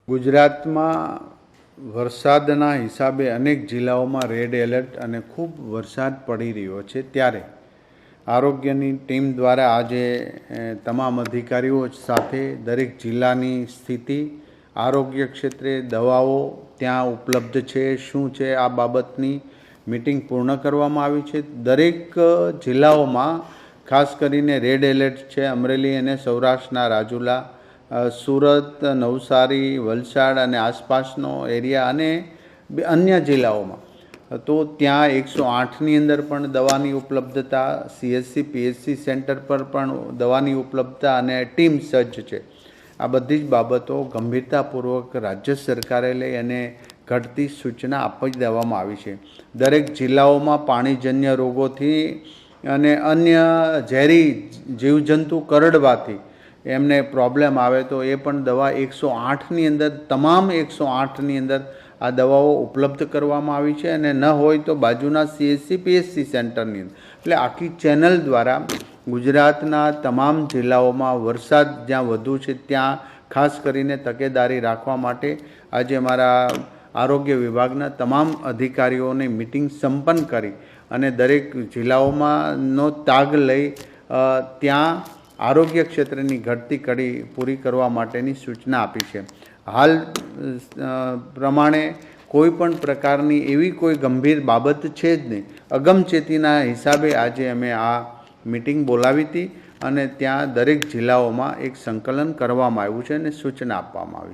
ગુજરાતમાં વરસાદના હિસાબે અનેક જિલ્લાઓમાં રેડ એલર્ટ અને ખૂબ વરસાદ પડી રહ્યો છે, ત્યારે આરોગ્યની ટીમ દ્વારા આજે તમામ અધિકારીઓ સાથે દરેક જિલ્લાની સ્થિતિ, આરોગ્ય ક્ષેત્રે દવાઓ ત્યાં ઉપલબ્ધ છે શું છે આ બાબતની મીટિંગ પૂર્ણ કરવામાં આવી છે। દરેક જિલ્લાઓમાં ખાસ કરીને રેડ એલર્ટ છે। અમરેલી અને સૌરાષ્ટ્રના રાજુલા, સુરત, નવસારી, વલસાડ અને આસપાસનો એરિયા અને અન્ય જિલ્લાઓમાં તો ત્યાં 108ની અંદર પણ દવાની ઉપલબ્ધતા, CSC PSC સેન્ટર પર પણ દવાની ઉપલબ્ધતા અને ટીમ સજ્જ છે। આ બધી જ બાબતો ગંભીરતાપૂર્વક રાજ્ય સરકારે લઈ અને ઘટતી સૂચના આપી દેવામાં આવી છે। દરેક જિલ્લાઓમાં પાણીજન્ય રોગોથી અને અન્ય ઝેરી જીવજંતુ કરડવાથી એમને પ્રોબ્લેમ આવે તો એ પણ દવા 108ની અંદર, તમામ 108ની અંદર આ દવાઓ ઉપલબ્ધ કરવામાં આવી છે અને ન હોય તો બાજુના CSC PSC સેન્ટરની અંદર, એટલે આખી ચેનલ દ્વારા ગુજરાતના તમામ જિલ્લાઓમાં વરસાદ જ્યાં વધુ છે ત્યાં ખાસ કરીને તકેદારી રાખવા માટે આજે અમારા આરોગ્ય વિભાગના તમામ અધિકારીઓની મિટિંગ સંપન્ન કરી અને દરેક જિલ્લાઓમાંનો તાગ લઈ ત્યાં આરોગ્ય ક્ષેત્રની ઘટતી કડી પૂરી કરવા માટેની સૂચના આપી છે। હાલ પ્રમાણે કોઈ પણ પ્રકારની એવી કોઈ ગંભીર બાબત છે જ નહીં। અગમચેતીના હિસાબે આજે અમે આ મિટિંગ બોલાવી હતી અને ત્યાં દરેક જિલ્લાઓમાં એક સંકલન કરવામાં આવ્યું છે અને સૂચના આપવામાં આવી છે।